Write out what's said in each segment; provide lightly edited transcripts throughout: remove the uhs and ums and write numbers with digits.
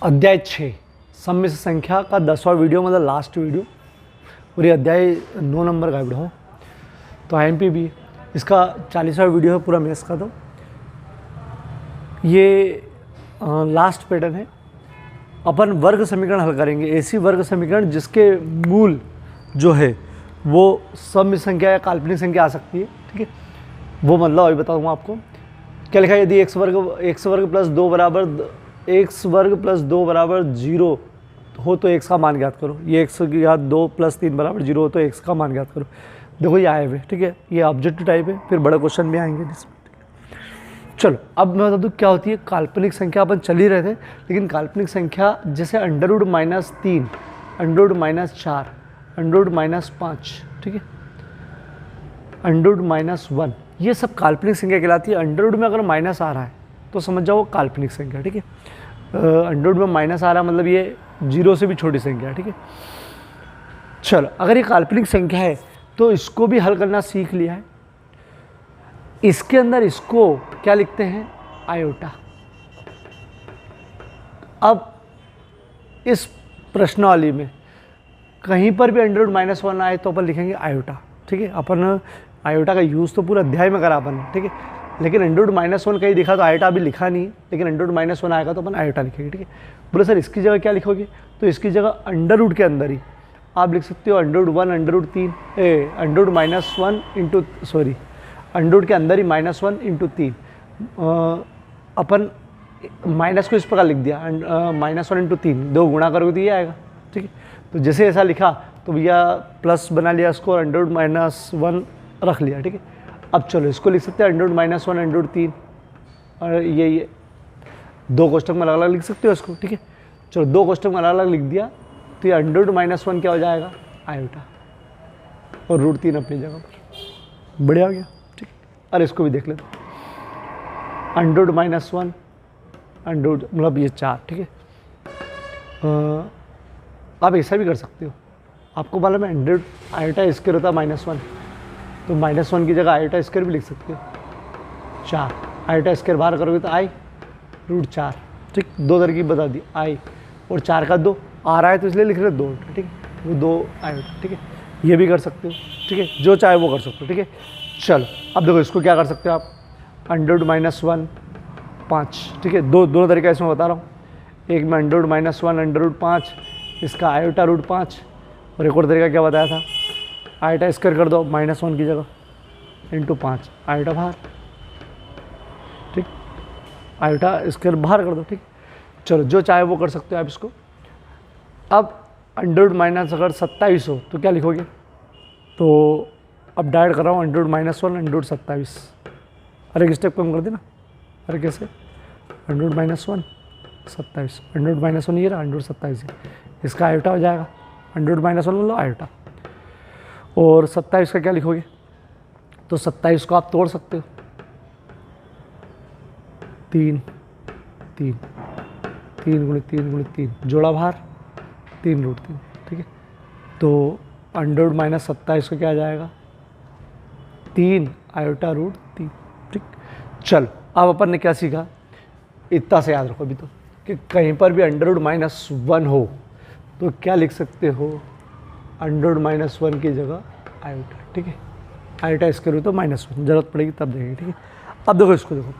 अध्याय 6 सम्मिश्र संख्या का 10वां वीडियो, मतलब लास्ट वीडियो। पूरी अध्याय 9 नंबर का वीडियो हो तो IMP भी इसका 40वां वीडियो है पूरा मैथ्स का। तो ये लास्ट पैटर्न है। अपन वर्ग समीकरण हल करेंगे, ऐसी वर्ग समीकरण जिसके मूल जो है वो सम्मिश्र संख्या या काल्पनिक संख्या आ सकती है। ठीक है, वो मतलब अभी बताऊँगा आपको। क्या लिखा है, यदि x वर्ग प्लस 2 बराबर 0 हो तो x का मान ज्ञात करो। ये x की घात 2 + 3 बराबर 0 हो तो x का मान ज्ञात करो। देखो ये आए हुए, ठीक है, ये ऑब्जेक्टिव टाइप है, फिर बड़े क्वेश्चन भी आएंगे जिसमें। चलो अब मैं बता दूँ क्या होती है काल्पनिक संख्या। अपन चल ही रहे थे, लेकिन काल्पनिक संख्या जैसे √-3, √-4, √-5, ठीक है, √-1, ये सब काल्पनिक संख्या कहलाती है। अंडर रूट में अगर माइनस आ रहा है तो समझ जाओ वो काल्पनिक संख्या। ठीक है, अंडर रूट में माइनस आ रहा है मतलब ये 0 से भी छोटी संख्या है। ठीक है, चलो अगर ये काल्पनिक संख्या है तो इसको भी हल करना सीख लिया है। इसके अंदर इसको क्या लिखते हैं, आयोटा। अब इस प्रश्नावली में कहीं पर भी अंडर रूट -1 आए तो अपन लिखेंगे आयोटा। ठीक है, अपन आयोटा का यूज़ तो पूरा अध्याय में करा अपन ने। ठीक है, लेकिन अंडर रूट -1 कहीं दिखा तो आयोटा अभी लिखा नहीं है, लेकिन अंडर रूट -1 आएगा तो अपन आयोटा लिखेंगे। ठीक है, बोले सर इसकी जगह क्या लिखोगे, तो इसकी जगह अंडर रूट के अंदर ही आप लिख सकते हो अंडर रूट के अंदर ही -1 × 3। अपन माइनस को इस प्रकार लिख दिया, -1 × 3, 2 गुणा करोगे तो ये आएगा। ठीक है, तो जैसे ऐसा लिखा तो भैया प्लस बना लिया, इसको अंडर रूट -1 रख लिया। ठीक है, अब चलो इसको लिख सकते हैं अंडर रूट -1 अंडर रूट 3, और ये 2 कोष्ठक में अलग अलग लिख सकते हो इसको। ठीक है, चलो 2 कोष्ठक में अलग अलग लिख दिया तो ये अंडर रूट -1 क्या हो जाएगा, आयोटा, और √3 अपनी जगह पर। बढ़िया हो गया। ठीक है, और इसको भी देख लेते अंडर रूट -1 अंडर रूट मतलब ये 4। ठीक है, आप ऐसा भी कर सकते हो, आपको मालूम है अंडर आयोटा स्क्वायर होता है -1, तो -1 की जगह आयोटा स्क्वायर भी लिख सकते हो। 4 आयोटा स्क्वायर बाहर करोगे तो √4। ठीक, 2 तरकीब बता दी, आई और 4 का 2 आ रहा है तो इसलिए लिख रहे 2। ठीक है, वो 2 आयोटा। ठीक है, ये भी कर सकते हो। ठीक है, जो चाहे वो कर सकते हो। ठीक है, चलो अब देखो इसको क्या कर सकते हो आप, अंडर रूट -1 5। ठीक है, दोनों तरीका इसमें बता रहा हूँ। एक में अंडर रूट -1 अंडर रूट 5, इसका आयोटा √5, और एक और तरीका क्या बताया था, आयोटा स्क्वायर कर दो -1 की जगह × 5, आयोटा बाहर। ठीक, आयोटा स्क्वायर बाहर कर दो। ठीक, चलो जो चाहे वो कर सकते हो आप इसको। अब अंडर रूट माइनस अगर 27 हो तो क्या लिखोगे, तो अब डायरेक्ट कर रहा हूँ अंडर रूट -1 अंडर रूट 27। अरे एक स्टेप कम कर देना, अरे कैसे, अंडर रूट -1 27, अंडर रूट -1 ये रहा, अंडर रूट 27 है, इसका आयोटा हो जाएगा, अंडर रूट -1 लो आयोटा, और 27 का क्या लिखोगे, तो 27 को आप तोड़ सकते हो, 3 × 3 जोड़ा बाहर 3√3। ठीक है, तो अंडर रूट -27 को क्या आ जाएगा, 3 आयोटा √3। ठीक, चल अब अपन ने क्या सीखा, इतना से याद रखो अभी तो, कि कहीं पर भी अंडर रूट -1 हो तो क्या लिख सकते हो, अंडर रूट -1 की जगह आयोटा। ठीक है, आयोटा स्क्वायर हो तो -1, जरूरत पड़ेगी तब देखेंगे। ठीक है, अब देखो इसको, देखो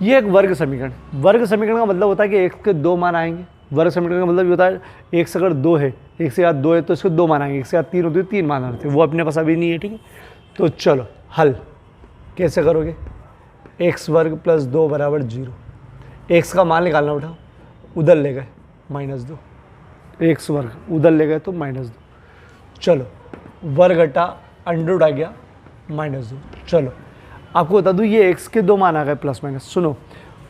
ये एक वर्ग समीकरण। वर्ग समीकरण का मतलब होता है कि x के 2 मान आएंगे। वर्ग समीकरण का मतलब ये होता है x अगर 2 है, x से ज़्यादा 2 है तो इसके 2 मान आएंगे, x से ज़्यादा 3 होती है 3 मान आते हैं, वो अपने पास अभी नहीं है। ठीक है, तो चलो हल कैसे करोगे, x वर्ग प्लस 2 बराबर 0। x का मान निकालना, उठाओ, उधर ले गए -2, x वर्ग उधर ले गए तो -2। चलो वर्ग हटा अंडर रूट आ गया -2। चलो आपको बता दूँ ये x के 2 मान आ गए प्लस माइनस। सुनो,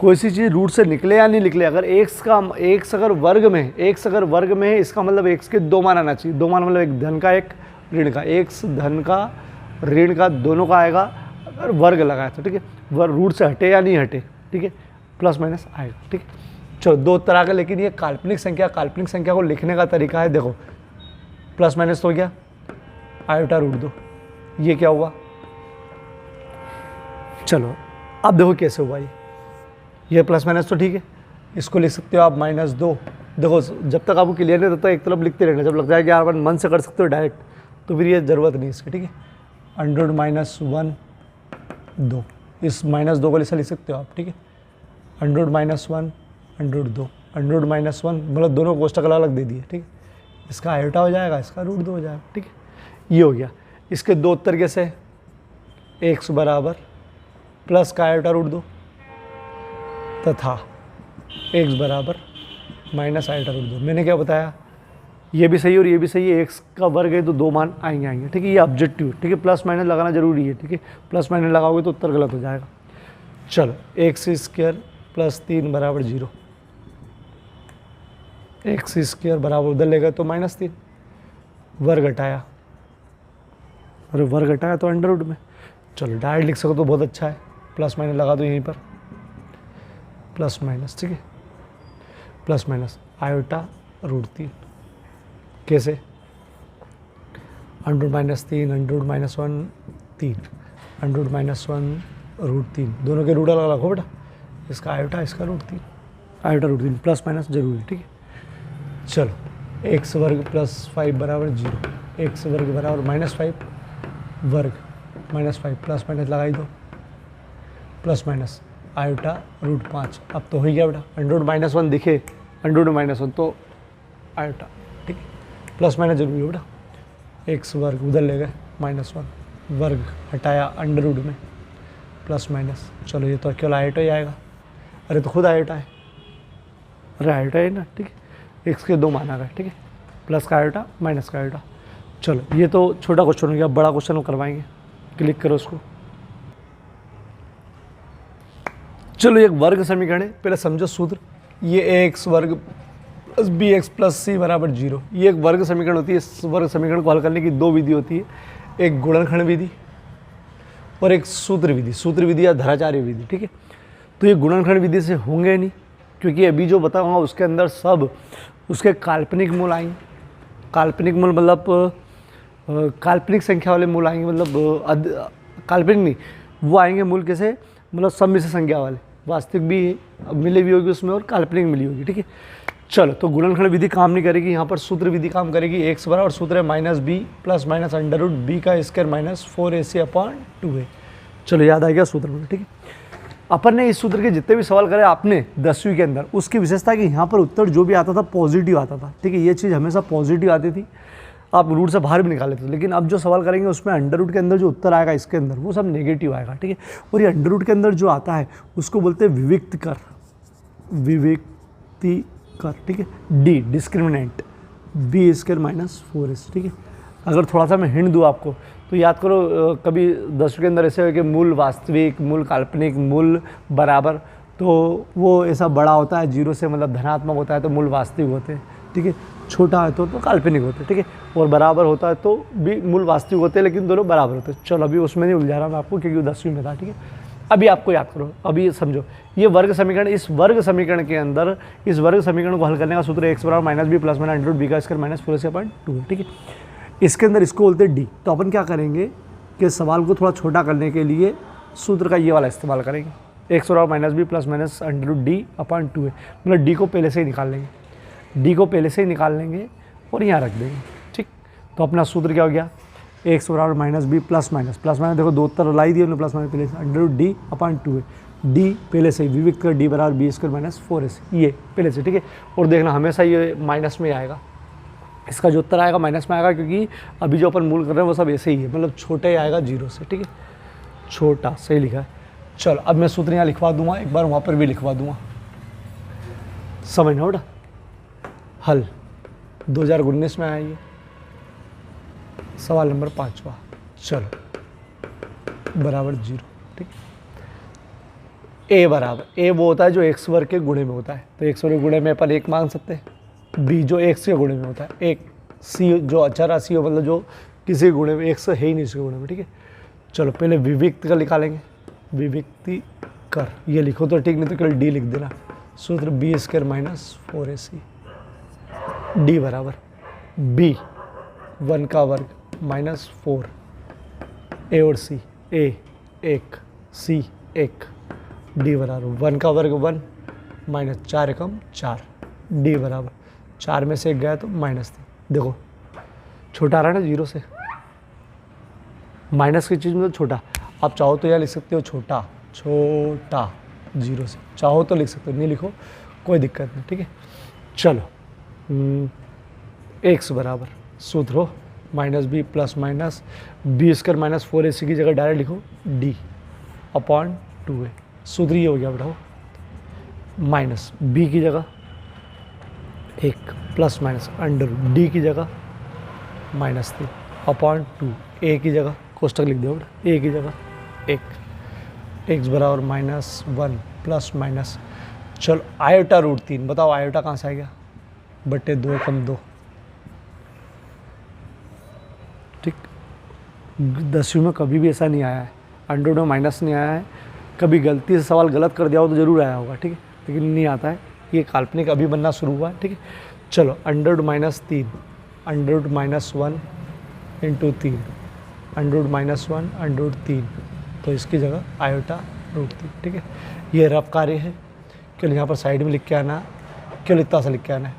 कोई सी चीज़ रूट से निकले या नहीं निकले, अगर x अगर वर्ग में है इसका मतलब x के 2 मान आना चाहिए। 2 मान मतलब एक धन का एक ऋण का, x धन का ऋण का दोनों का आएगा अगर वर्ग लगाया तो। ठीक है, वर्ग रूट से हटे या नहीं हटे, ठीक है, प्लस माइनस आएगा। ठीक है, चलो 2 तरह का, लेकिन ये काल्पनिक संख्या को लिखने का तरीका है। देखो प्लस माइनस तो हो गया, आयोटा √2, ये क्या हुआ, चलो अब देखो कैसे हुआ ये प्लस माइनस तो ठीक है, इसको लिख सकते हो आप -2 देखो जब तक आपको क्लियर नहीं तब तक एक तरफ लिखते रहना, जब लग जाए कि यार अपन मन से कर सकते हो डायरेक्ट तो फिर ये ज़रूरत नहीं इसकी, ठीक है। 100 माइनस 1 2, इस माइनस 2 को ऐसा लिख सकते हो आप, ठीक है। 100 माइनस 1 100 2, 100 माइनस 1 मतलब दोनों कोष्टक अलग अलग दे दिए, ठीक है। इसका आयोटा हो जाएगा, इसका रूट 2 हो जाएगा, ठीक है। ये हो गया। इसके दो उत्तर कैसे, x बराबर प्लस का आयोटा रूट 2 तथा x बराबर माइनस आयोटा रूट 2। मैंने क्या बताया, ये भी सही और ये भी सही है, x का वर्ग है तो 2 मान आएंगे, ठीक है। ये ऑब्जेक्टिव, ठीक है। प्लस माइनस लगाना जरूरी है, ठीक है। प्लस माइनस लगाओगे तो उत्तर गलत हो जाएगा। चलो x स्क्वायर प्लस 3 बराबर 0, एक्स स्क्वायर बराबर उधर ले गए तो -3, वर्ग हटाया, अरे वर्ग हटाया तो अंडर रूट में। चलो डायरेक्ट लिख सको तो बहुत अच्छा है, प्लस माइनस लगा दो यहीं पर, प्लस माइनस, ठीक है। प्लस माइनस आयोटा रूट 3 कैसे, 100 माइनस 3 100 माइनस 1 3, 100 माइनस 1 रूट 3, दोनों के रूट अलग अलग हो बेटा, इसका आयोटा इसका root 3, iota root 3, plus minus जरूरी, ठीक है। चलो एक्स वर्ग प्लस 5 बराबर 0, एक्स वर्ग बराबर -5 वर्ग -5 प्लस माइनस लगाई दो, प्लस माइनस आयोटा रूट 5। अब तो हो ही गया बेटा, 100 माइनस 1 दिखे 100 माइनस 1 तो आयोटा, ठीक है। प्लस माइनस जरूरी है बेटा, एक्स वर्ग उधर ले गए -1 वर्ग हटाया अंडर रूट में, प्लस माइनस। चलो ये तो अकेला आयोटा ही आएगा, अरे तो खुद आयोटा है, अरे आयोटा है ना, ठीक है। एक्स के 2 मान आ गए, ठीक है। प्लस का आयोटा माइनस का आयोटा। चलो ये तो छोटा क्वेश्चन हो गया, बड़ा क्वेश्चन हम करवाएंगे, क्लिक करो उसको। चलो एक वर्ग समीकरण है, पहले समझो सूत्र। ये एक्स वर्ग प्लस बी एक्स प्लस सी बराबर 0, ये एक वर्ग समीकरण होती है। इस वर्ग समीकरण को हल करने की 2 विधि होती है, एक गुणनखंड विधि और एक सूत्र विधि, सूत्र विधि या धराचार्य विधि, ठीक है। तो ये गुणनखंड विधि से होंगे नहीं, क्योंकि अभी जो बताऊंगा उसके अंदर सब उसके काल्पनिक मूल आएंगे। काल्पनिक मूल मतलब काल्पनिक संख्या वाले मूल आएंगे, मतलब काल्पनिक नहीं, वो आएंगे मूल कैसे, मतलब सम्मिश्र संख्या वाले, वास्तविक भी मिली भी होगी उसमें और काल्पनिक मिली होगी, ठीक है। चलो तो गुणनखंड विधि काम नहीं करेगी, यहाँ पर सूत्र विधि काम करेगी। एक्स बराबर सूत्र है -b plus minus under root b का स्क्वायर माइनस 4ac/2a। चलो याद आ गया सूत्र में, ठीक है। अपन ने इस सूत्र के जितने भी सवाल करे आपने 10वीं के अंदर, उसकी विशेषता कि यहाँ पर उत्तर जो भी आता था पॉजिटिव आता था, ठीक है। ये चीज़ हमेशा पॉजिटिव आती थी, आप रूट से बाहर भी निकाल लेते थे। लेकिन अब जो सवाल करेंगे उसमें अंडर रूट के अंदर जो उत्तर आएगा इसके अंदर वो सब नेगेटिव आएगा, ठीक है। और ये अंडर रूट के अंदर जो आता है उसको बोलते हैं विविक्त कर, विविक्ति कर, ठीक है। D discriminant, b square minus 4ac, ठीक है। अगर थोड़ा सा मैं हिंट दूँ आपको तो याद करो, कभी 10वीं के अंदर ऐसे हो कि मूल वास्तविक, मूल काल्पनिक, मूल बराबर, तो वो ऐसा बड़ा होता है 0 से, मतलब धनात्मक होता है तो मूल वास्तविक होते हैं, ठीक है। छोटा है तो काल्पनिक होते हैं, ठीक है। और बराबर होता है तो भी मूल वास्तविक होते हैं, लेकिन दोनों बराबर होते हैं। चलो अभी उसमें नहीं उलझा रहा मैं आपको, क्योंकि 10वीं में था, ठीक है। अभी आपको याद करो, अभी समझो ये वर्ग समीकरण, इस वर्ग समीकरण के अंदर इस वर्ग समीकरण को हल करने का सूत्र एक्स बराबर -b plus minus under root b का स्क्वायर माइनस 4ac/2, ठीक है। इसके अंदर इसको बोलते हैं डी। तो अपन क्या करेंगे कि सवाल को थोड़ा छोटा करने के लिए सूत्र का ये वाला इस्तेमाल करेंगे, एक्स बराबर -b plus minus under root d/2a, मतलब डी को पहले से ही निकाल लेंगे, डी को पहले से ही निकाल लेंगे और यहाँ रख देंगे, ठीक। तो अपना सूत्र क्या हो गया, एक्स बराबर -b प्लस माइनस देखो 2 उत्तर लाई दिए उन्होंने, प्लस माइनस पहले से अंडर रूट d/2a, डी पहले से ही विविक्त कर डी बराबर बी स्क्वायर माइनस 4ac, ये पहले से, ठीक है। और देखना हमेशा ये माइनस में आएगा, इसका जो उत्तर आएगा माइनस में आएगा, क्योंकि अभी जो अपन मूल कर रहे हैं वो सब ऐसे ही है, मतलब छोटे आएगा 0 से, ठीक है। छोटा सही लिखा है। चलो अब मैं सूत्र यहाँ लिखवा दूंगा, एक बार वहाँ पर भी लिखवा दूंगा, समझना बेटा। हल 2019 में आया ये सवाल नंबर 5वां। चलो बराबर 0, ठीक। ए बराबर, ए वो होता है जो एक्स वर्ग के गुणे में होता है, तो एक्स वर्ग के गुणे में अपन 1 मान सकते हैं। बी जो एक्स के गुणे में होता है 1, सी जो अचर राशि हो, मतलब जो किसी गुणे में, एक्स है ही नहीं इसके गुणे में, ठीक है। चलो पहले विविक्त का निकालेंगे, विविक्ति कर ये लिखो तो ठीक, नहीं तो केवल डी लिख देना। सूत्र b square minus 4ac, d बराबर बी 1 का वर्ग माइनस 4, ए और सी, ए 1 सी 1, डी बराबर 1 का वर्ग 1 माइनस 4 एकम 4, डी बराबर 4 में से 1 गया तो -3। देखो छोटा आ रहा है ना 0 से, माइनस की चीज़ में तो छोटा। आप चाहो तो यह लिख सकते हो छोटा 0 से, चाहो तो लिख सकते हो, नहीं लिखो कोई दिक्कत नहीं, ठीक है। चलो x बराबर सूत्र हो -b plus minus b square minus 4ac की जगह डायरेक्ट लिखो d अपॉन 2a। सूत्र ये हो गया बेटा, माइनस b की जगह 1 प्लस माइनस अंडर d की जगह -3 अपॉन 2 a की जगह कोष्टक लिख दो बेटा, a की जगह 1, x बराबर -1 प्लस माइनस, चलो आयोटा रूट 3, बताओ आयोटा कहाँ से आ गया, बटे 2 कम 2, ठीक। 10वीं में कभी भी ऐसा नहीं आया है, अंडर में माइनस नहीं आया है, कभी गलती से सवाल गलत कर दिया हो तो ज़रूर आया होगा, ठीक है, लेकिन नहीं आता है, ये काल्पनिक अभी बनना शुरू हुआ है, ठीक है। चलो under -3 under -1 into 3 under -1 under 3, तो इसकी जगह आयोटा रूट 3, ठीक है। ये रफ कार्य है, केवल यहाँ पर साइड में लिख के आना, केवल इतना सा लिख के आना है,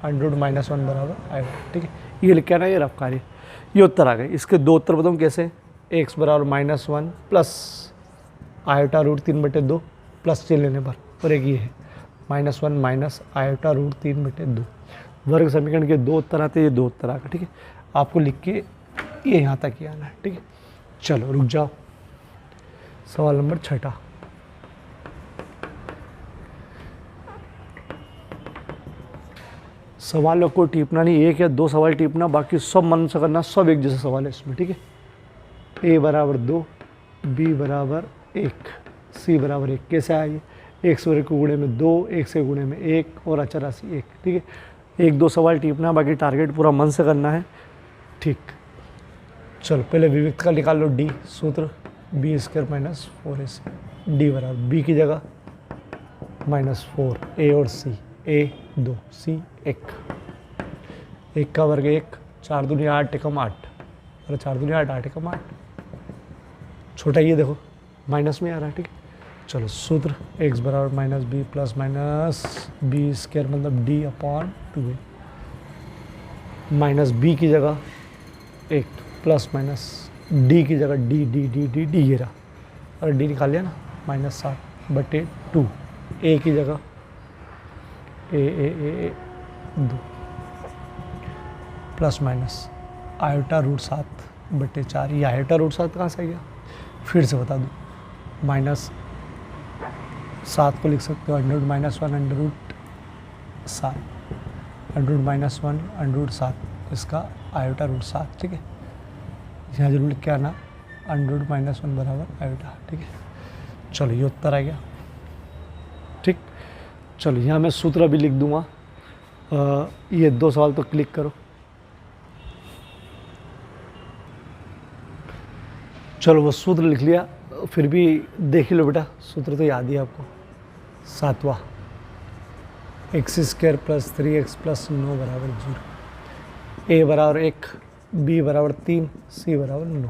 अंडर -1 बराबर आयोटा, ठीक है, ये लिख के आना, ये रफ कार्य। ये उत्तर आ गए। इसके 2 उत्तर बताऊँ कैसे, x बराबर -1 प्लस आयोटा रूट 3 बटे 2 प्लस चिन्ह लेने पर, और एक ये है -1 माइनस आयोटा रूट 3 बटे 2। वर्ग समीकरण के 2 उत्तर आते हैं, ये 2 उत्तर आ गए, ठीक है। आपको लिख के ये यहाँ तक ही आना है, ठीक है। चलो रुक जाओ, सवाल नंबर 6। सवालों को टिपना नहीं, 1 या 2 सवाल टिपना, बाकी सब मन से करना, सब एक जैसे सवाल है इसमें, ठीक है। a बराबर 2, b बराबर 1, c बराबर 1, कैसे आएगी, x वर्ग को गुणे में 2, 1 से गुणे में 1 और अचर राशि 1, ठीक है। 1-2 सवाल टिपना, बाकी टारगेट पूरा मन से करना है, ठीक। चलो पहले विविक्त का निकाल लो, d सूत्र b square minus 4ac, d बराबर b की जगह -4 a और c, a 2 c 1, 1 का वर्ग 1, 4 दूनी 8 एकम 8, अरे 4 दूनी 8, 8 एकम 8, छोटा ये देखो माइनस में आ रहा है, ठीक है। चलो सूत्र x बराबर -b plus minus b square मतलब d upon 2a, minus b की जगह 1 प्लस माइनस d की जगह d ये रहा, अरे d निकाल लिया ना, -7 बटे 2, a की जगह ए 2 प्लस माइनस आयोटा रूट 7 बटे 4, ये आयोटा रूट 7 कहाँ से आ गया, फिर से बता दूँ, -7 को लिख सकते हो under -1 under root 7, under -1 under root 7, इसका आयोटा रूट 7, ठीक है। यहाँ जरूर लिख के आना अंडर -1 बराबर आयोटा, ठीक है। चलो ये उत्तर आ गया, ठीक। चलो यहाँ मैं सूत्र अभी लिख दूंगा, ये 2 सवाल तो क्लिक करो। चलो वो सूत्र लिख लिया, फिर भी देख ही लो बेटा, सूत्र तो याद ही है आपको, 7वां x square plus 3x plus 9 बराबर 0, a बराबर 1, b बराबर 3, c बराबर 9,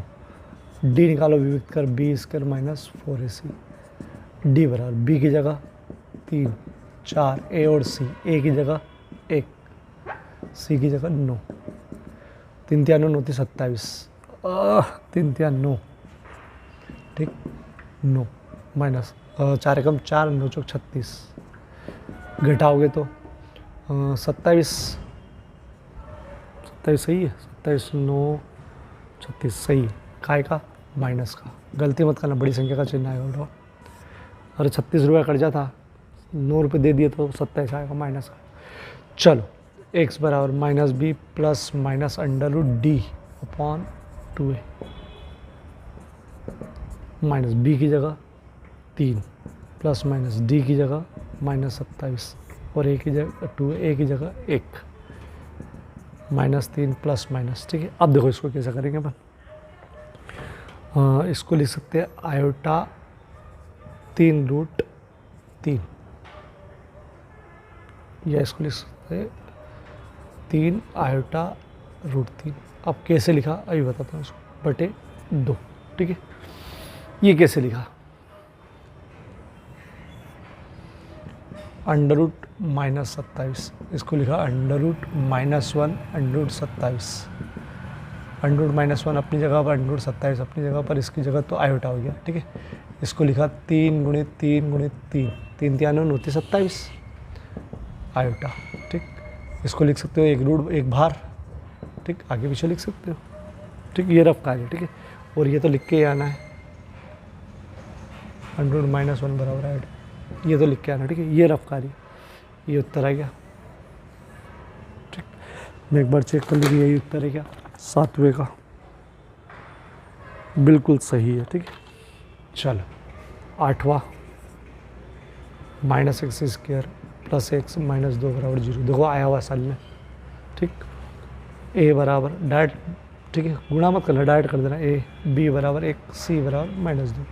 d निकालो विविक्त कर b square minus 4ac, d बराबर b की जगह 3 4 a और c, a की जगह 1, c की जगह 9, 3 3 9 27, 3 3 9, ठीक, 9 माइनस 4 एकम 4 9 चौक 36, घटाओगे तो 27 सही है, 27 9 36 सही है, काय का माइनस का, गलती मत करना, बड़ी संख्या का चिन्ह आएगा बेटा, अरे 36 रुपया कर्जा था, 9 रुपये दे दिए तो 27 आएगा माइनस का। चलो x बराबर -b plus minus under root d upon 2a, minus b की जगह 3 प्लस माइनस d की जगह -27 और a की जगह 2a की जगह 1, -3 प्लस माइनस, ठीक है। अब देखो इसको कैसे करेंगे अपन, इसको लिख सकते हैं आयोटा 3 रूट 3, या इसको लिख सकते हैं 3 आयोटा रूट 3। अब कैसे लिखा अभी बताता हूँ इसको, बटे 2, ठीक है। ये कैसे लिखा, अंडर रूट माइनस 27, इसको लिखा under root -1 under root 27, under root -1 अपनी जगह पर, अंडर रूट 27 अपनी जगह पर, इसकी जगह तो आयोटा हो गया, ठीक है। इसको लिखा 3 गुणित 3 गुणित 3, 3 3 29 27 आयोटा, ठीक। इसको लिख सकते हो एक रूट एक भार, ठीक, आगे पीछे लिख सकते हो, ठीक। ये रफ कार्य, ठीक है। और ये तो लिख के ही आना है, अंडर रूट -1 बराबर आयोटा, ये तो लिख के आना, ठीक है। ये रफ कार्य, ये उत्तर आ गया, ठीक। मैं एक बार चेक कर लीजिए, यही उत्तर है क्या 7वें का, बिल्कुल सही है, ठीक है। चलो 8वां, -x² + x -2 बराबर 0, देखो आया हुआ साल में, ठीक। a बराबर डायरेक्ट, ठीक है, गुणा मत करना, डायरेक्ट कर देना, a b बराबर 1 c बराबर -2,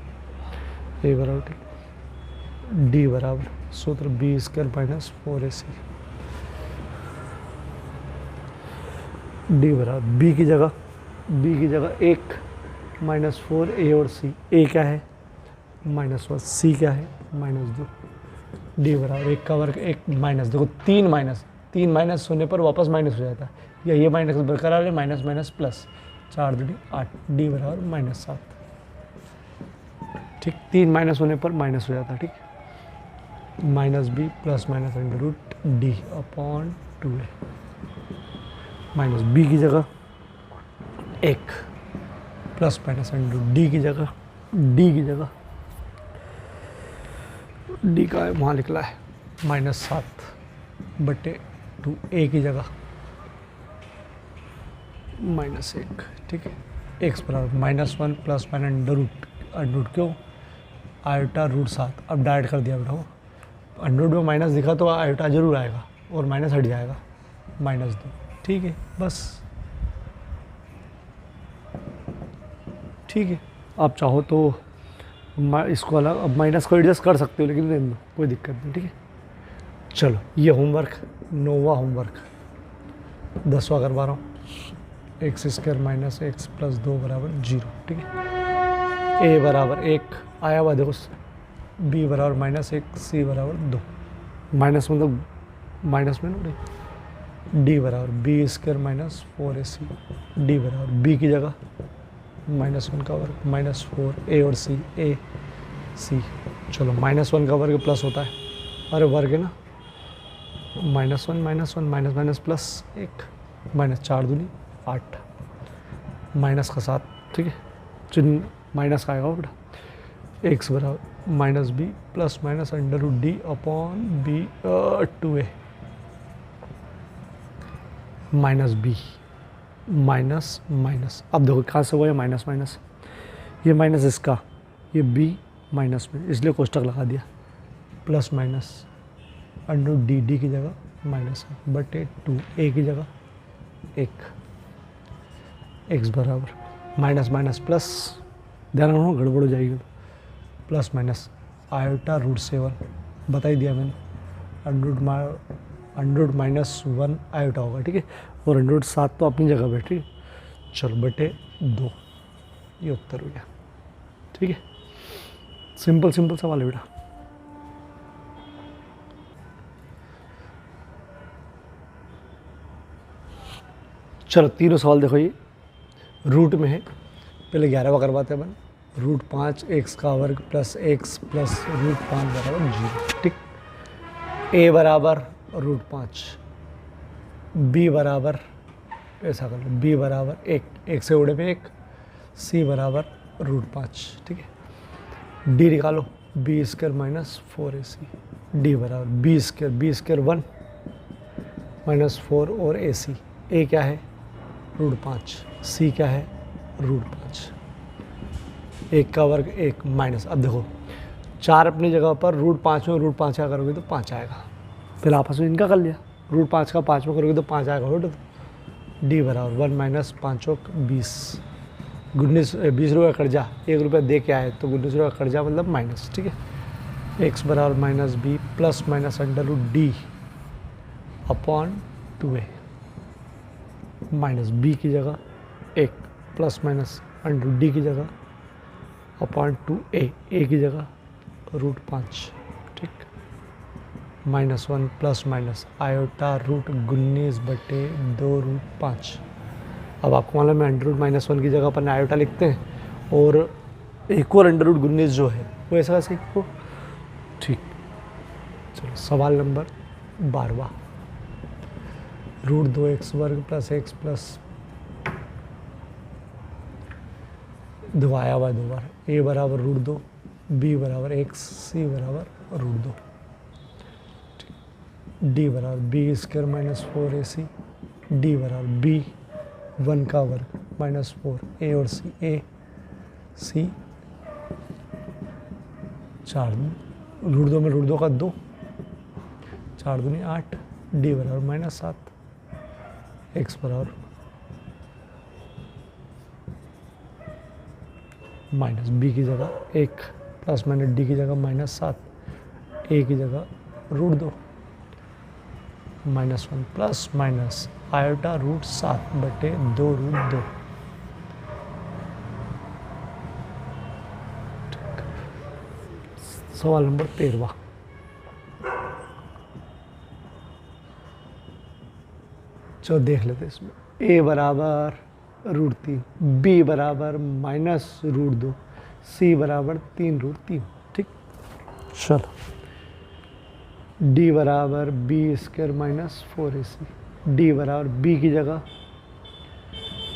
a बराबर, ठीक। d बराबर सूत्र b² - 4ac, d बराबर b की जगह 1 -4 a और c, a क्या है -1, c क्या है -2, d बराबर 1 का वर्ग 1 माइनस, देखो 3 माइनस होने पर वापस माइनस हो जाता है, या ये माइनस बरकरार है, माइनस माइनस प्लस, 4 दूनी 8, d बराबर -7, ठीक। 3 माइनस होने पर माइनस हो जाता है, ठीक। -b + under root d upon 2a, -b की जगह 1 + अंडर रूट d की जगह d का वहाँ निकला है -7/2, a की जगह -1, ठीक है। x बराबर -1 + अंडर रूट क्यों आयोटा रूट 7, अब डायरेक्ट कर दिया बेटा, अंडर रूट में माइनस दिखा तो आयोटा जरूर आएगा और माइनस हट जाएगा, -2, ठीक है, बस, ठीक है। आप चाहो तो इसको अलग, अब माइनस को एडजस्ट कर सकते हो, लेकिन रहने दो, कोई दिक्कत नहीं, ठीक है। चलो ये होमवर्क, 9वां होमवर्क, 10वां करवा रहा हूँ, x² - x + 2 बराबर 0, ठीक है। a बराबर 1 आया हुआ, देखो b बराबर -1 c बराबर 2, माइनस मतलब माइनस में ना, d बराबर b² - 4ac, d बराबर b की जगह -1 का वर्ग -4 a और c, a c, चलो -1 का वर्ग प्लस होता है, अरे वर्ग है ना, -1 माइनस प्लस 1, -4 दूनी 8, माइनस का 7, ठीक है, चिन्ह माइनस का आएगा बेटा, x बराबर -b + under root d upon b 2a, -b minus, अब देखो कहाँ से हुआ है माइनस, ये माइनस इसका, ये b माइनस में, इसलिए कोष्टक लगा दिया, + अंडर रूट d की जगह -1/2, a की जगह 1, x बराबर माइनस प्लस, ध्यान रखो गड़बड़ हो जाएगी, + आयोटा रूट 7, बता ही दिया मैंने, अंडर रूट -1 आयोटा होगा, ठीक है, और अंडर रूट 7 तो अपनी जगह बैठी, चलो /2, ये उत्तर हो गया, ठीक है। सिंपल सवाल है बेटा। चलो तीनों सवाल देखो, ये रूट में है, पहले 11वां करवाते हैं अपन, √5 x का वर्ग + x + √5 बराबर 0, ठीक। a बराबर √5, b बराबर, ऐसा कर लो, b बराबर 1 से उड़े पे 1, c बराबर √5, ठीक है। d निकालो, b² - 4ac, d बराबर b² 1 -4 और ac, a क्या है √5, c क्या है √5, 1 का वर्ग 1 माइनस, अब देखो 4 अपनी जगह पर, √5 में √5 का करोगे तो 5 आएगा, फिर आपस में इनका कर लिया, √5 का 5 में करोगे तो 5 आएगा, बेटा। d बराबर 1 - 5 × 20, 20 रुपये कर्जा, 1 रुपये दे के आए तो 19 रुपये कर्जा मतलब माइनस, ठीक है। x बराबर -b + under root d upon 2a, -b की जगह 1 + अंडर रूट d की जगह अपॉन 2a, a की जगह √5, ठीक। -1 प्लस माइनस आयोटा रूट 19/2√5। अब आपको मालूम है अंडर रूट -1 की जगह पर आयोटा लिखते हैं और एक और अंडर रूट 19 जो है वो ऐसा कैसे को ठीक। चलो सवाल number 12 √2x² plus x plus दिवाया हुआ 2 बार a बराबर √2, b बराबर x, c बराबर √2, d बराबर b² - 4ac, d बराबर b 1 का वर्ग -4 a और c, a c 4 √2 में √2 का 2, 4 दूनी 8, d बराबर -7, x बराबर माइनस b की जगह 1 प्लस माइनस d की जगह -7, a की जगह √2 -1 प्लस माइनस आयोटा √7/2√2। सवाल नंबर 13 चलो देख लेते इसमें a बराबर √3, b बराबर -√2, c बराबर 3√3। ठीक, चलो d बराबर b² - 4ac, d बराबर b की जगह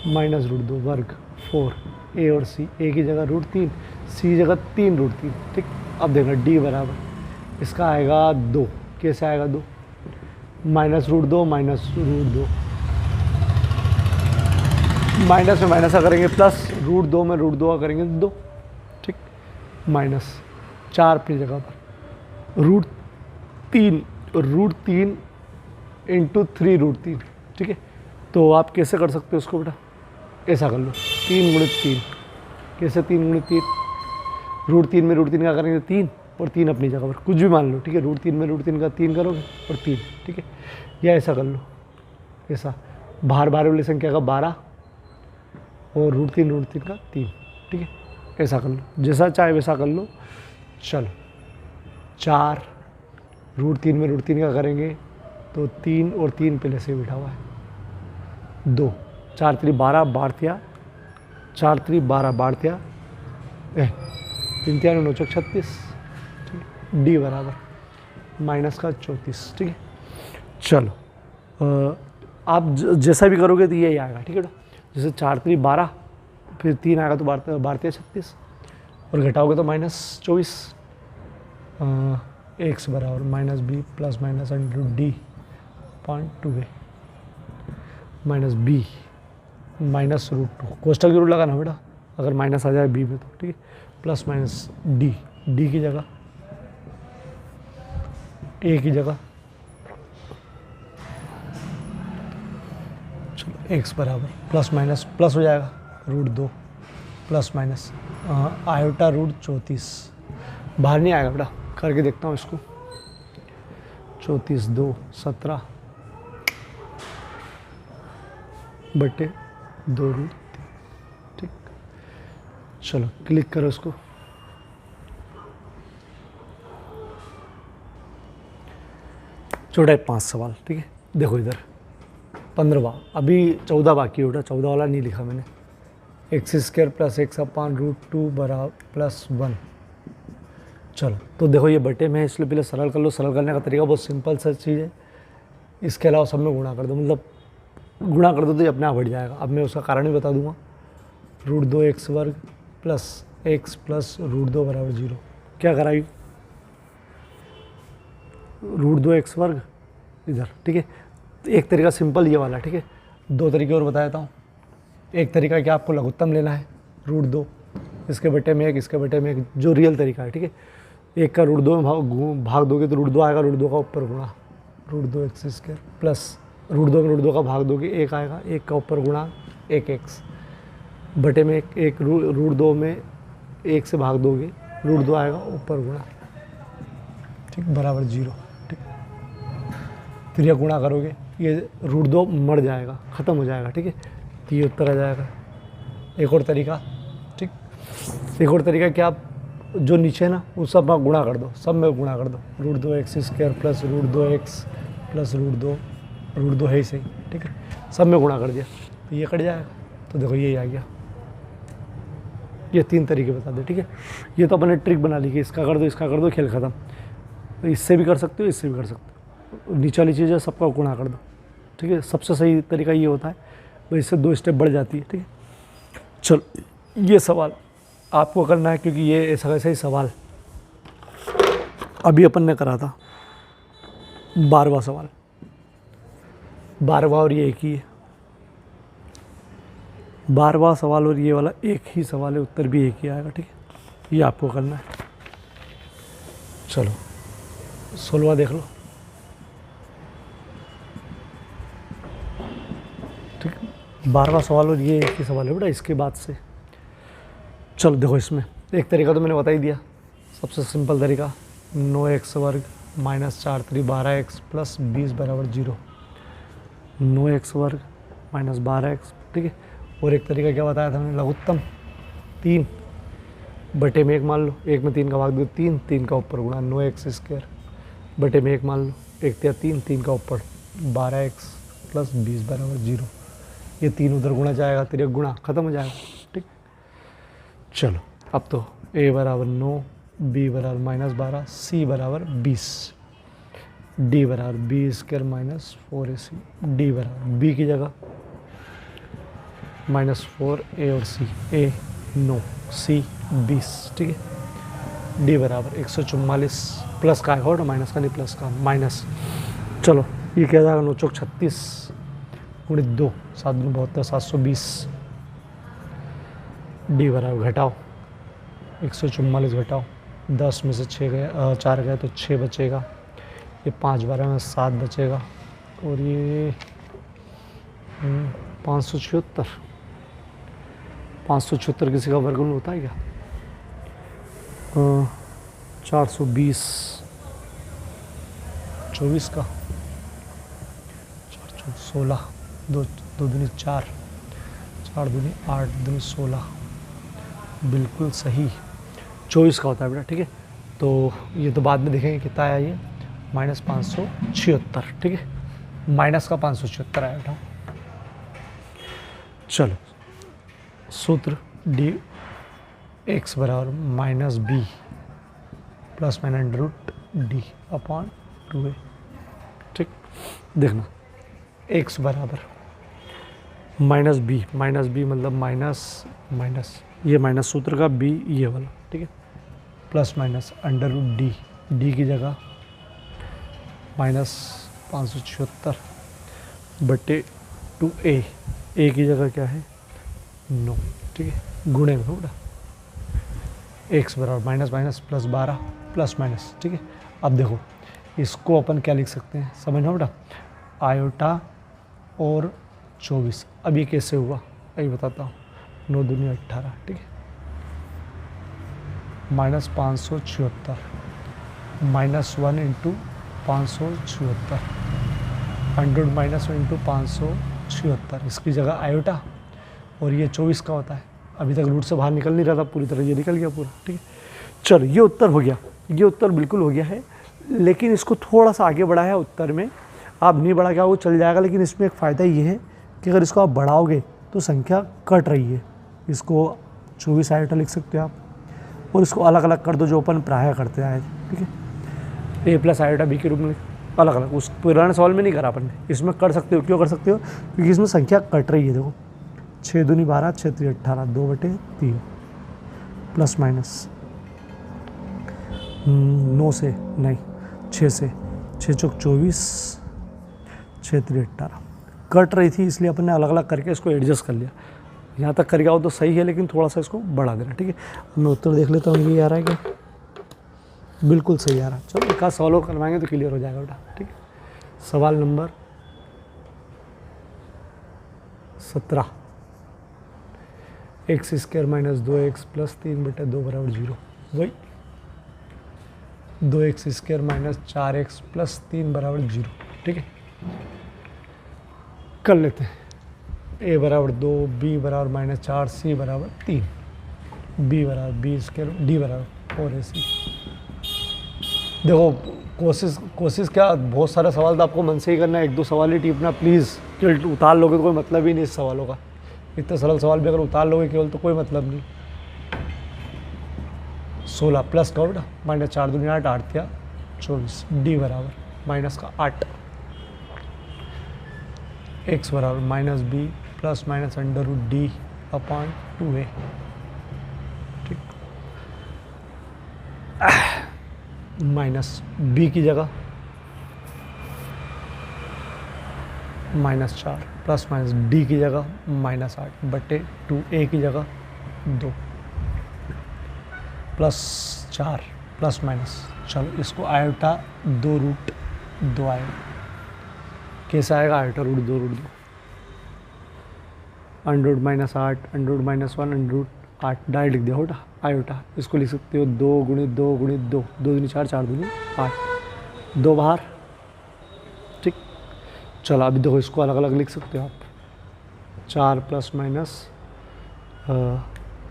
-√2 वर्ग 4 a और c, a की जगह √3, c की जगह 3√3। ठीक, अब देखना d बराबर इसका आएगा 2, कैसे आएगा 2 -√2 -√2, माइनस में माइनस का करेंगे प्लस, √2 में √2 का करेंगे 2। ठीक, -4 अपनी जगह पर √3 इंटू 3√3। ठीक है, तो आप कैसे कर सकते हो उसको बेटा, ऐसा कर लो 3 × 3, कैसे 3 × 3, √3 में √3 का करेंगे 3 और 3 अपनी जगह पर कुछ भी मान लो। ठीक है, √3 में √3 का 3 करोगे और 3। ठीक है, या ऐसा कर लो, ऐसा बाहर वाली संख्या का 12 और √3 का 3। ठीक है, ऐसा कर लो, जैसा चाहे वैसा कर लो। चलो 4 √3 में √3 का करेंगे तो 3 और 3 पहले से बिठा हुआ है 2, 4 3 12 बाढ़ 4 3 12 बाढ़ 3 3 9 36। ठीक है, डी बराबर -34। ठीक है, चलो आप जैसा भी करोगे तो यही आएगा। ठीक है बेटा, जैसे 4 3 12 फिर 3 आएगा तो 12 36 और घटाओगे तो -24, x बराबर -b plus minus √d (2a) -b -√2, कोष्टक जरूर लगाना बेटा अगर माइनस आ जाए b में तो। ठीक है, प्लस माइनस d की जगह a की जगह चलो x बराबर प्लस माइनस प्लस हो जाएगा √2 प्लस माइनस आयोटा √34, बाहर नहीं आएगा बेटा, करके देखता हूँ इसको। 34 2 17 बटे 2√3। ठीक, चलो क्लिक करो इसको। छोटा 5 सवाल। ठीक है, देखो इधर 15वां, अभी 14 बाकी है बेटा, 14 वाला नहीं लिखा मैंने। x² + x/√2 बराबर +1। चलो तो देखो ये बटे में है, इसलिए पहले सरल कर लो। सरल करने का तरीका बहुत सिंपल सा चीज़ है, इसके अलावा सब में गुणा कर दो, मतलब गुणा कर दो तो ये अपने आप बढ़ जाएगा। अब मैं उसका कारण भी बता दूंगा। √2x² + x + √2 बराबर 0। क्या कराई, √2x² इधर। ठीक है, एक तरीका सिंपल ये वाला। ठीक है, 2 तरीके और बता देता हूँ। एक तरीका क्या, आपको लघुत्तम लेना है √2, इसके बटे में 1, इसके बटे में 1, जो रियल तरीका है। ठीक है, 1 का √2 में भाग दोगे तो √2 आएगा, √2 का ऊपर गुणा √2x² प्लस √2 में √2 का भाग दोगे 1 आएगा, 1 का ऊपर गुणा 1x बटे में 1 √2 में 1 से भाग दोगे √2 आएगा ऊपर गुणा। ठीक, बराबर 0। ठीक, फिर यह गुणा करोगे, ये √2 मर जाएगा, ख़त्म हो जाएगा। ठीक है, तो ये उत्तर आ जाएगा। एक और तरीका, ठीक, एक और तरीका क्या, जो नीचे है ना वो सब में गुणा कर दो, सब में गुणा कर दो। √2x² प्लस √2x प्लस √2 है ही सही, ठीक है, सब में गुणा कर दिया तो ये कट जाएगा। तो देखो यही आ गया। ये 3 तरीके बता दे, ठीक है। ये तो अपने ट्रिक बना ली कि इसका कर दो, इसका कर दो, खेल ख़त्म। तो इससे भी कर सकते हो, इससे भी कर सकते हो। नीचे वाली चीज़ है सबका गुणा कर दो, ठीक है। सबसे सही तरीका ये होता है भाई, इससे 2 स्टेप बढ़ जाती है, ठीक है। चलो ये सवाल आपको करना है क्योंकि ये ऐसा वैसा ही सवाल अभी अपन ने करा था। 12वां सवाल, 12वां और ये एक ही है। 12वां सवाल और ये वाला एक ही सवाल है, उत्तर भी एक ही आएगा, ठीक है। ये आपको करना है। चलो 16वां देख लो, ठीक है। 12वां सवाल और ये एक ही सवाल है बेटा, इसके बाद से चलो देखो। इसमें एक तरीका तो मैंने बता ही दिया, सबसे सिंपल तरीका 9x² माइनस 4 3 12x प्लस 20 बराबर 0। 9x² माइनस 12x, ठीक है। और एक तरीका क्या बताया था मैंने, लघुत्तम 3 बटे में 1 मान लो, 1 में 3 का भाग दो 3, 3 का ऊपर गुणा 9x² बटे में 1 मान लो, 1 या 3, 3 का ऊपर 12x प्लस 20 बराबर 0। ये 3 उधर गुणा जाएगा, 3 गुणा खत्म हो जाएगा, ठीक। चलो अब तो a बराबर 9, b बराबर -12, c बराबर 20, d बराबर b² माइनस 4ac, d बराबर b की जगह -4a और c, a 9, c 20, ठीक है। d बराबर 144 प्लस का आएगा, माइनस का नहीं, प्लस का माइनस। चलो ये क्या जाएगा, 9 चौक 36 गुणित 2, 7 दूनी 72, 720। डी बराबर घटाओ 144 घटाओ, 10 में से 6 गए, 4 गए तो 6 बचेगा। ये 5 12 में 7 बचेगा और ये 576। 576 किसी का वर्गमूल होता है क्या? 420 24 का 4 16, 2 दूनी 4, 4 दूनी 8, दूनी 16, बिल्कुल सही 24 का होता है बेटा, ठीक है। तो ये तो बाद में देखेंगे कितना आया, ये -576, ठीक है। माइनस का 576 आया बेटा। चलो सूत्र डी एक्स बराबर -b plus √d upon 2a, ठीक। देखना x बराबर -b, मतलब माइनस ये माइनस सूत्र का b ये वाला, ठीक है, प्लस √d, d की जगह -576 बटे 2a, a की जगह क्या है 9, ठीक है, गुणे में होगा x बराबर माइनस प्लस 12 प्लस माइनस, ठीक है। अब देखो इसको अपन क्या लिख सकते हैं, समझो बेटा, आयोटा और 24। अब ये कैसे हुआ अभी बताता हूँ, 9 दूनी 18, ठीक है, -576 -1 इंटू 576, 100 -1 इंटू 576, इसकी जगह आयोटा और ये 24 का होता है। अभी तक रूट से बाहर निकल नहीं रहा था पूरी तरह, ये निकल गया पूरा, ठीक है। चलो ये उत्तर हो गया, ये उत्तर बिल्कुल हो गया है, लेकिन इसको थोड़ा सा आगे बढ़ाया है उत्तर में। आप नहीं बढ़ा क्या वो चल जाएगा, लेकिन इसमें एक फ़ायदा ये है कि अगर इसको आप बढ़ाओगे तो संख्या कट रही है। इसको 24 आयोटा लिख सकते हो आप, और इसको अलग अलग कर दो जो अपन प्राय करते आए, ठीक है। a प्लस आयोटा b के रूप में अलग अलग, उस पुराने सवाल में नहीं करा अपन ने, इसमें कर सकते हो। क्यों कर सकते हो? क्योंकि इसमें संख्या कट रही है। देखो 6 दूनी 12, 6 3 18, 2/3 प्लस माइनस 9 से नहीं 6 से, 6 चौक 24, 6 3 18 कट रही थी, इसलिए अपन ने अलग अलग करके इसको एडजस्ट कर लिया। यहाँ तक कर गया हो तो सही है, लेकिन थोड़ा सा इसको बढ़ा देना, ठीक है। मैं उत्तर देख लेता हूँ, ये आ रहा है क्या? बिल्कुल सही आ रहा है। चलो एक आध सवाल और करवाएंगे तो क्लियर हो जाएगा बेटा, ठीक है। सवाल number 17, x² minus 2x plus 3/2 बराबर 0, वही 2x² माइनस 4x प्लस 3 बराबर 0, ठीक है। कर लेते हैं। a बराबर 2, b बराबर -4, c बराबर 3, b बराबर b², d बराबर 4AC। देखो कोशिश क्या, बहुत सारे सवाल तो आपको मन से ही करना है, एक दो सवाल ही टीपना प्लीज़। केवल उतार लोगे तो कोई मतलब ही नहीं इस सवालों का। इतने सरल सवाल भी अगर उतार लोगे केवल तो कोई मतलब नहीं। 16 प्लस का बेटा माइनस 4 दूनी 8, 8 या 24, डी बराबर माइनस का 8, एक्स बराबर minus b plus minus under root d upon 2a। ठीक, माइनस बी की जगह -4 प्लस माइनस डी की जगह -8 बटे 2a की जगह 2 प्लस 4 प्लस माइनस, चलो इसको आयोटा 2 रूट 2 आएगा। कैसे आएगा iota root 2 under root -8 under root -1 under root 8 direct लिख दिया होटा आयोटा। इसको लिख सकते हो 2 गुणित 2 गुणित 2, 2 दूनी 4, 4 दूनी 8, 2 बाहर। ठीक, चलो अभी देखो इसको अलग अलग लिख सकते हो आप। 4 प्लस माइनस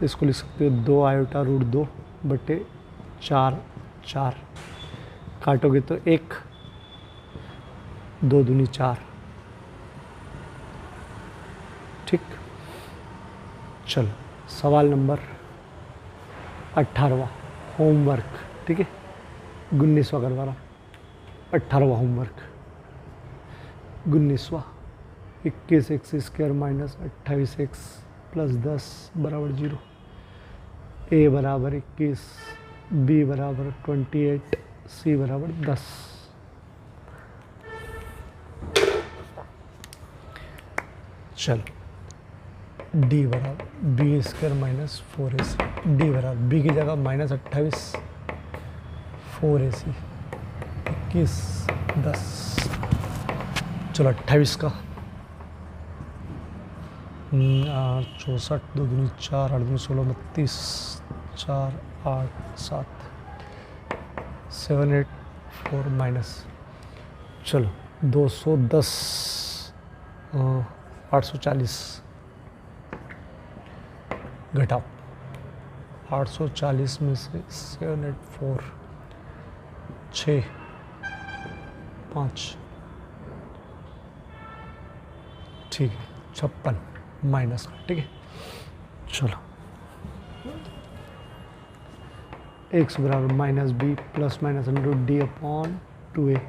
इसको लिख सकते हो 2 आयोटा रूट 2 बटे 4, 4 काटोगे तो 1, 2 दूनी 4। ठीक, चलो सवाल नंबर 18वां होमवर्क। ठीक है, 19वां करवा रहा, 18वां होमवर्क 19वां। 21x² माइनस 28x प्लस 10 बराबर 0। ए बराबर 21, बी बराबर 28, सी बराबर 10। चल डी बराबर b² माइनस 4ac, डी बराबर बी की जगह -28 4ac 21 10। चलो 28 का 64, 2 दूनी 4, 8 दूनी 16, 32, 4 8 7 7 8 4 माइनस, चलो 210 840 घटाओ 840 में से 7 8 4 6 5, ठीक है 56 माइनस का। ठीक है, चलो x बराबर minus b plus minus under root d upon 2a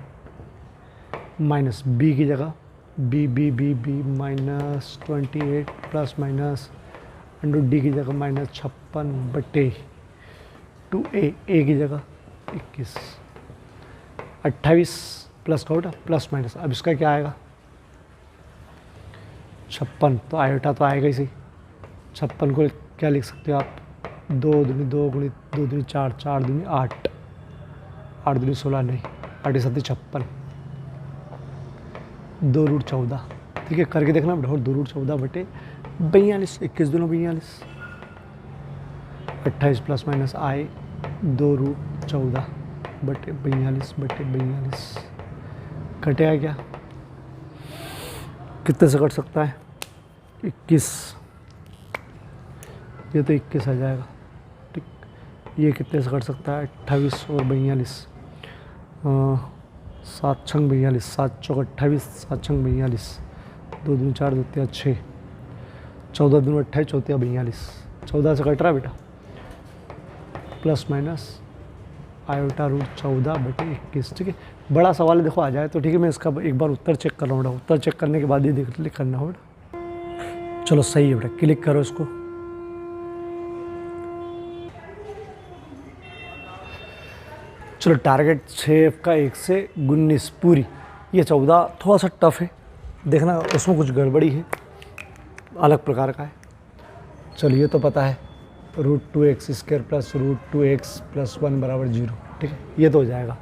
minus b की जगह b b b b minus 28 plus minus under d की जगह -56 बटे 2a, ए की जगह 21, 28 प्लस का होता प्लस माइनस। अब इसका क्या आएगा 56, तो आयोटा तो आएगा ही सही। 56 को क्या लिख सकते हो आप, 2 दूनी 2 गुणित 2 दूनी 4, 4 दूनी 8, 8 दूनी 16 नहीं, 8 7 56, 2 रूट 14। ठीक है, करके देखना बेटा, 2 रूट 14 बटे 42, 21 दूनी 42, 28 प्लस माइनस आए 2 रूट 14 बटे 42 बटे 42 कटेगा क्या, कितने से कट सकता है 21, ये तो 21 आ जाएगा। ठीक, ये कितने से कट सकता है 28 और 42, 7 छंग 42, 7 चौक 28, 7 छंग 42, 2 दूनी 4 2 3 6, 14 दूनी 28 4 42, 14 से कट रहा है बेटा, प्लस माइनस आयोटा रूट 14 बटे 21। ठीक है, बड़ा सवाल है देखो आ जाए तो ठीक है। मैं इसका एक बार उत्तर चेक कर रहा हूँ बेटा, उत्तर चेक करने के बाद ही क्लिक करना हो बेटा। चलो सही है बेटा, क्लिक करो इसको। चलो टारगेट 6 का 1 से 19 पूरी, ये 14 थोड़ा सा टफ है, देखना उसमें कुछ गड़बड़ी है, अलग प्रकार का है। चलो ये तो पता है √2x² प्लस √2x प्लस 1 बराबर 0। ठीक है, ये तो हो जाएगा।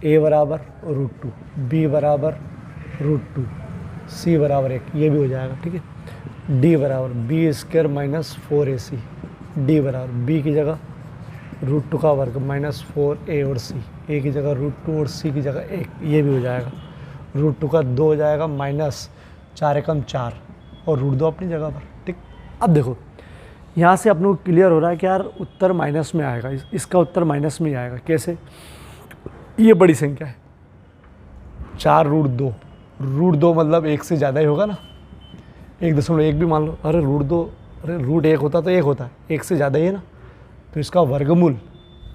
a बराबर √2, b बराबर √2, c बराबर 1, ये भी हो जाएगा। ठीक है, d बराबर b² माइनस 4ac, d बराबर b की जगह √2 का वर्ग माइनस 4a और c, a की जगह √2 और c की जगह 1, ये भी हो जाएगा। √2 का 2 हो जाएगा माइनस 4 एकम 4 और √2 अपनी जगह पर। ठीक, अब देखो यहाँ से अपने को क्लियर हो रहा है कि यार उत्तर माइनस में आएगा, इसका उत्तर माइनस में ही आएगा। कैसे? ये बड़ी संख्या है 4√2, √2 मतलब 1 से ज़्यादा ही होगा ना, 1.1 भी मान लो। अरे √2, अरे √1 होता तो 1 होता, 1 से ज़्यादा ही है ना, तो इसका वर्गमूल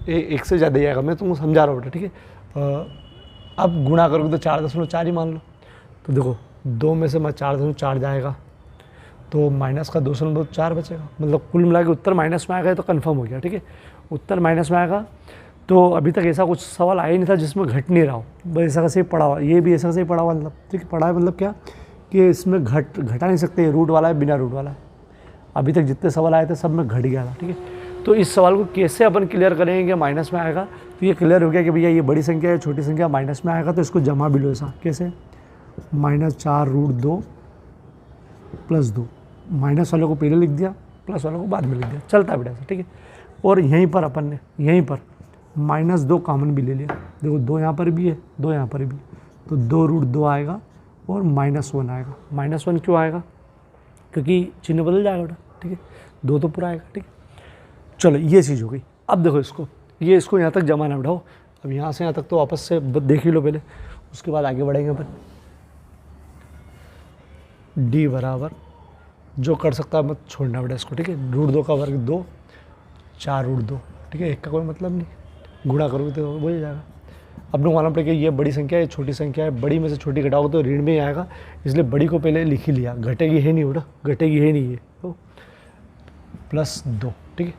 1 से ज़्यादा ही आएगा। मैं तुमको समझा रहा हूँ बेटा, ठीक है। अब गुणा करोगे तो 4.4 ही मान लो। तो देखो 2 में से 4.4 जाएगा तो माइनस का 2.4 बचेगा, मतलब कुल मिला के उत्तर माइनस में आएगा, तो कंफर्म हो गया, ठीक है। उत्तर माइनस में आएगा। तो अभी तक ऐसा कुछ सवाल आया ही नहीं था जिसमें घट नहीं रहा हो, बस ऐसा कैसे ही पड़ा हुआ, ये भी ऐसा कैसे ही पड़ा हुआ, मतलब ठीक है। पड़ा है मतलब क्या कि इसमें घटा नहीं सकते, रूट वाला है, बिना रूट वाला है। अभी तक जितने सवाल आए थे सब में घट गया था, ठीक है। तो इस सवाल को कैसे अपन क्लियर करेंगे कि माइनस में आएगा? तो ये क्लियर हो गया कि भैया ये बड़ी संख्या है, छोटी संख्या माइनस में आएगा, तो इसको जमा भी लो ऐसा। कैसे? -4√2 + 2, माइनस वाले को पहले लिख दिया, प्लस वाले को बाद में लिख दिया, चलता है बेटा ऐसा, ठीक है। और यहीं पर अपन ने यहीं पर -2 कॉमन भी ले लिया। देखो 2 यहाँ पर भी है, 2 यहाँ पर भी, तो 2√2 आएगा और -1 आएगा। -1 क्यों आएगा? क्योंकि चिन्ह बदल जाएगा बेटा, ठीक है। 2 तो पूरा आएगा, ठीक है। चलो ये चीज़ हो गई। अब देखो इसको यहाँ तक जमाना बढ़ाओ। अब यहाँ से यहाँ तक तो वापस से देख ही लो पहले, उसके बाद आगे बढ़ेंगे अपन। d बराबर, जो कर सकता है मत छोड़ना बेटा इसको, ठीक है। √2 का वर्ग 2, 4√2, ठीक है। एक का कोई मतलब नहीं, गुणा करोगे तो हो जाएगा। अब लोग मालूम पड़ेगा ये बड़ी संख्या है, छोटी संख्या है, बड़ी में से छोटी घटाओगे तो ऋण में ही आएगा, इसलिए बड़ी को पहले लिख ही लिया। घटेगी है नहीं बेटा, घटेगी है नहीं, ये तो +2, ठीक है।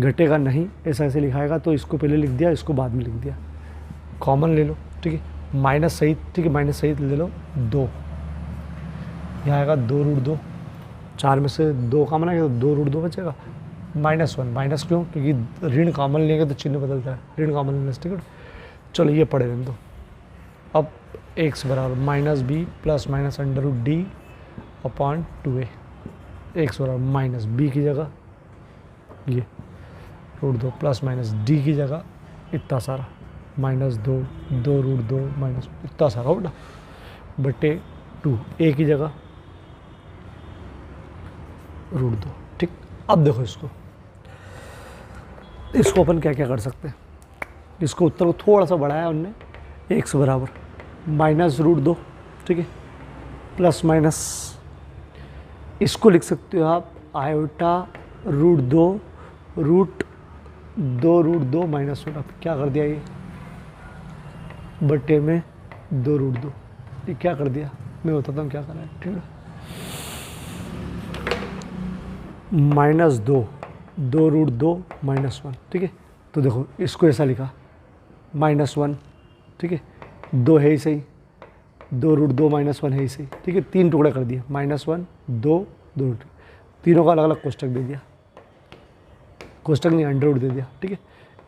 घटेगा नहीं ऐसा ऐसे लिखाएगा, तो इसको पहले लिख दिया, इसको बाद में लिख दिया। कॉमन ले लो, ठीक है, माइनस सहित, ठीक है, माइनस सहित ले लो 2, यहाँ आएगा 2√2, 4 में से 2 कॉमन आएगा तो 2√2 बचेगा। -1, माइनस क्यों? क्योंकि ऋण कॉमन लेंगे तो चिन्ह बदलता है, ऋण कॉमन लेने से, ठीक है। चलो ये पढ़े रहने दो। अब x बराबर -b + -√d/2a, x बराबर -b की जगह ये √2 + -d की जगह इतना सारा -2, 2√2 माइनस इतना सारा बेटा बटे 2, a की जगह √2, ठीक। अब देखो इसको अपन क्या क्या कर सकते हैं। इसको उत्तर को थोड़ा सा बढ़ाया उनने, x बराबर -√2, ठीक है, +- इसको लिख सकते हो आप -√2 -1। अब क्या कर दिया ये बट्टे में 2√2, ये क्या कर दिया मैं बताता हूँ क्या कर रहा है, ठीक है। -2, 2√2 -1, ठीक है। तो देखो इसको ऐसा लिखा -1, ठीक है, 2 है ही सही, 2√2 -1 है ही सही, ठीक है। 3 टुकड़े कर दिए, -1, 2, 2, तीनों का अलग अलग कोष्टक दे दिया, कोष्टक नहीं अंडर दे दिया, ठीक है।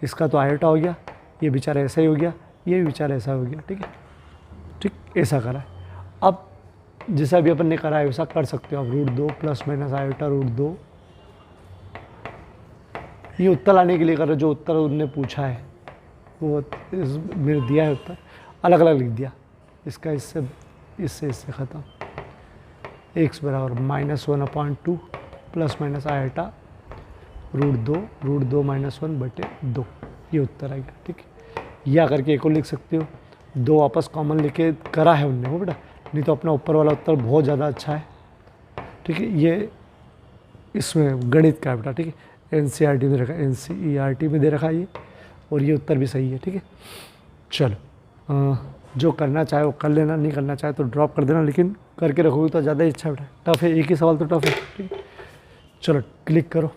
इसका तो आयोटा हो गया, ये बेचारा ऐसा ही हो गया, ये भी बेचारा ऐसा हो गया, ठीक है, ठीक, ऐसा करा है। अब जैसा भी अपन ने करा है वैसा कर सकते हो आप, √2 ± आयोटा √2। ये उत्तर लाने के लिए कर रहे, जो उत्तर उनने पूछा है वो मैंने दिया है उत्तर, अलग अलग लिख दिया। इसका इससे ख़त्म, x बराबर -1/2 ± आयोटा √2 -1 बटे 2, ये उत्तर आ गया, ठीक है। या करके एक और लिख सकते हो, 2 वापस कॉमन लेके करा है उनने वो बेटा, नहीं तो अपना ऊपर वाला उत्तर बहुत ज़्यादा अच्छा है, ठीक है। ये इसमें गणित का है बेटा, ठीक है, NCERT में रखा, NCERT में दे रखा है ये, और ये उत्तर भी सही है, ठीक है। चलो जो करना चाहे वो कर लेना, नहीं करना चाहे तो ड्रॉप कर देना, लेकिन करके रखोगे तो ज़्यादा ही अच्छा बेटा। टफ है, एक ही सवाल तो टफ है, ठीक है। चलो क्लिक करो।